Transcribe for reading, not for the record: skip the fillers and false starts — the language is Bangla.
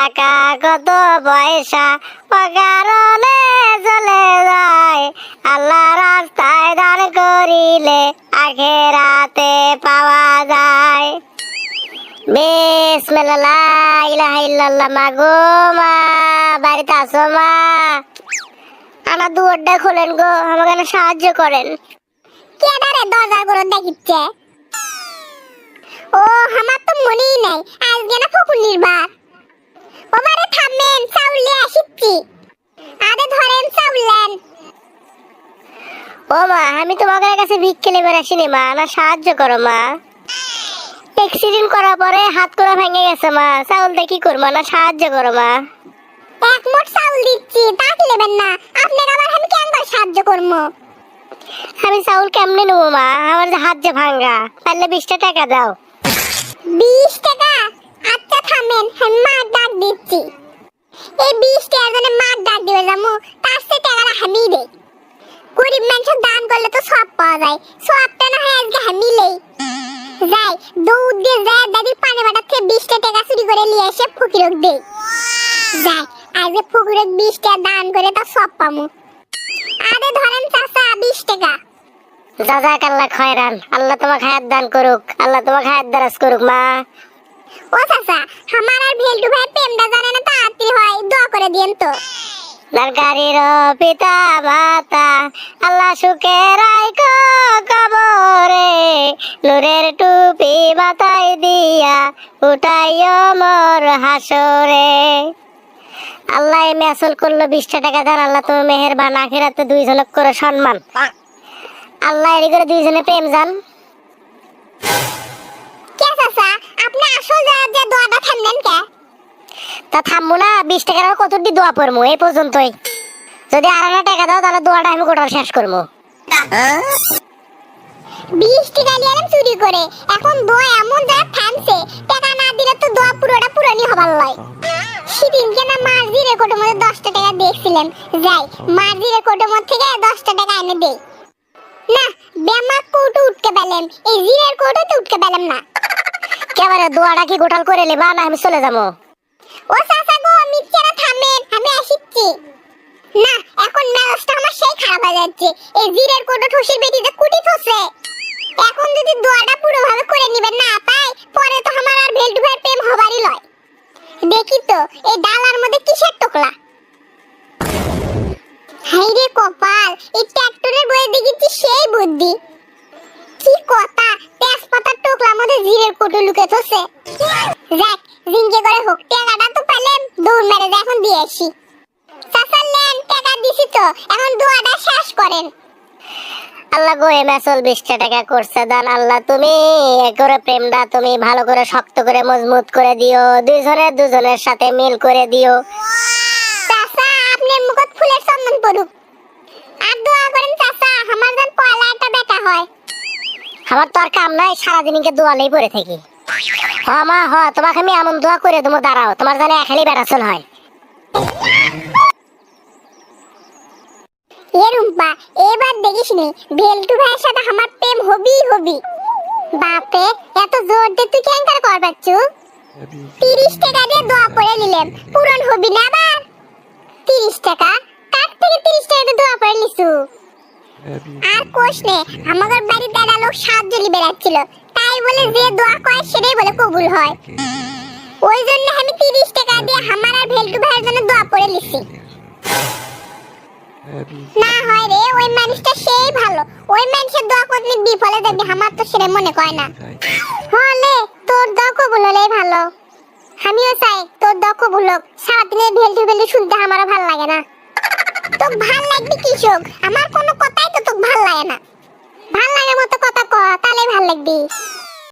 টাকা কত পয়সা অকারণে চলে যায়। আল্লাহ রাস্তায় দান করিলে আখিরাতে পাওয়া যায়। বিসমিল্লাহ লা ইলাহা ইল্লাল্লাহ। মা গো মা, বাড়িতে আছো মা? আমার দুয়ারটা খোলেন গো, আমাকে সাহায্য করেন। কেডারে দরজার গরম দেখিচ্ছে? ও আমার তো মনেই নাই আজকে না ফকুলির বার। ও বারে থামেন, চাউল নিয়ে আসিচ্ছি। আরে ধরেন চাউল নেন। ও মা, আমি তোমাদের কাছে ভিক্ষে নেবার আসিনি মা, না সাহায্য করো মা। অ্যাক্সিডেন্ট করার পরে হাত করা ভেঙে গেছে মা, চাউল দিয়ে কি করবো, না সাহায্য করো মা। এক মোট চাউল দিচ্ছি, তা কি নেবেন না? আপনাকে আবার আমি কেন করে সাহায্য করবো? আমি চাউল কেমনে নেবো মা, আমার যে হাত যে ভাঙ্গা, পারলে 20টা টাকা দাও। 20 টাকা? আচ্ছা থামেন, আমি মার ডাক দিচ্ছি। এই 20 টাকার জন্য মার ডাক দিবে যাবো, তার সে টাকাটা আমি দেই। গরিব মানুষের দান করলে তো সব পাওয়া যায়, সবটা না হয় আজকে আমি লেই যাই। দৌড় দিয়ে যায় দাদির পানি বাটার থেকে 20টা টাকা চুরি করে নিয়ে এসে ফকিরক দেই। যাই আজকে ফকিরক 20 টাকা দান করে তা সব পামু। আরে ধরেন চাচা 20 টাকা। জাযাকাল্লাহ খায়রান, আল্লাহ তোমাকে হায়াত দান করুক, আল্লাহ তোমাকে হায়াত দারাজ করুক মা। ও চাচা, আমার আর ভেলটু ভাই প্রেমটা জানে না, তাড়াতাড়ি হয় দোয়া করে দিয়েন তো। নারকারির পিতা মাতা আল্লাহ সুখে রাখো কবরে, নূরের টুপি মাথায় দিয়া উঠাইও মোর হাসরে। আল্লাহ এমনি আসল করলো 20টা টাকা দান। আল্লাহ তুমি মেহেরবান, আখিরাতে দুইজনক করে সম্মান। আল্লাহ এর করে দুইজনে প্রেম জান। কে চাচা, আপনি আসল যে দোয়াটা থামলেন কে? তা থামবো না, 20 টাকার আর কতটি দোয়া পড়বো এই পর্যন্তই। যদি আর একটা টাকা দাও তাহলে দোয়াটা আমি গোটা শেষ করবো। 20 টাকা নিয়ে এলাম চুরি করে, এখন দোয়া এমন জায়গা থামছে, টাকা না দিলে তো দোয়া পুরোটা পুরানি হবার লয়। সেদিনকে না মার্জির রেকর্ডের মধ্যে 10টা টাকা দেখছিলাম, যাই মার্জির রেকর্ডের মধ্যে থেকে 10টা টাকা এনে দেই। না বেমা কোটো উঠকে পেলাম, এই জিরের কোটোতে উঠকে পেলাম না। কেবারে দোয়াটা কি গোটাল করে নেবা না আমি চলে যাবো? ও চাচা গো, মিথ্যাটা থামেন, আমি আসিচ্ছি। না এখন মেজাজটা আমার সেই খারাপ হয়ে যাচ্ছে, এই জিরের কোটো ঠুসির বেটিতে কুটি থসে। এখন যদি দোয়াটা পুরোভাবে করে নিবেন না পাই, পরে তো আমার আর ভেলটু ভাইয়ের প্রেম হবারই লয়। দেখি তো এই ডালার মধ্যে কিসের টোকলা। হাইরে কপাল, এই ট্রাক্টরের বয়ে দেখেছি সেই বুদ্ধি। কি কথা, তেজপাতার টোকলার মধ্যে জিরের কোটো লুকে থসে। যাক জিঙ্গে করে হোক, টাকাটা তো পেলাম, দৌড় মেরে এখন দিয়ে আসি। চাচা নেন, টাকা দিছি তো, এখন দোয়াটা শেষ করেন। আল্লাহ গো এম আসল 20টা টাকা করছে দান। আল্লাহ তুমি করে প্রেমটা তুমি ভালো করে শক্ত করে মজবুত করে দিও, দুজনের সাথে মিল করে দিও। চাচা আপনার মুখত ফুলের চন্দন পড়ুক, আর দোয়া করেন চাচা আমার যেন পয়লা একটা বেটা হয়। আমার তো আর কাম নাই, সারাদিনকে দোয়ালেই পড়ে থাকি। হ মা হ, তোমাকে আমি এমন দোয়া করে দেবো, দাঁড়াও, তোমার জানে এখানেই বেড়াচল হয়। এ রুম্পা, এবার দেখিস নি ভেলটু ভাইয়ের সাথে আমার প্রেম হবি। বাপে এত জোর দিয়ে তুই কেন করে করবাচ্ছু? 30 টাকা দিয়ে দোয়া করে নিলাম, পূরণ হবি না আবার? 30 টাকা? কার থেকে 30 টাকা দিয়ে দোয়া করে নিছু? আর কোষ নে, আমাদের বাড়ির দাদা লোক 7 জনই বেড়াচ্ছিল, তাই বলে যে দোয়া করে সেটাই বলে কবুল হয়। ওই জন্য আমি 30 টাকা দিয়ে আমার আর ভেলটু ভাইয়ের জন্য দোয়া করে নিছি। না হয় রে, ওই মানুষটা সেই ভালো, ওই মানুষের দোয়া করলে বিফলে যাবি, আমার তো সেটা মনে কয় না। হলে তোর দোয়া কবুল হলেই ভালো। আমিও চাই তোর দোয়া কবুল হোক, সারাদিনে ভেলটু শুনতে আমারও ভালো লাগে না। তো ভাল লাগবে কৃষক, আমার কোনো কথাই তো তোকে ভাল লাগে না। ভাল লাগার মতো কথা ক, তাহলে ভাল লাগবে।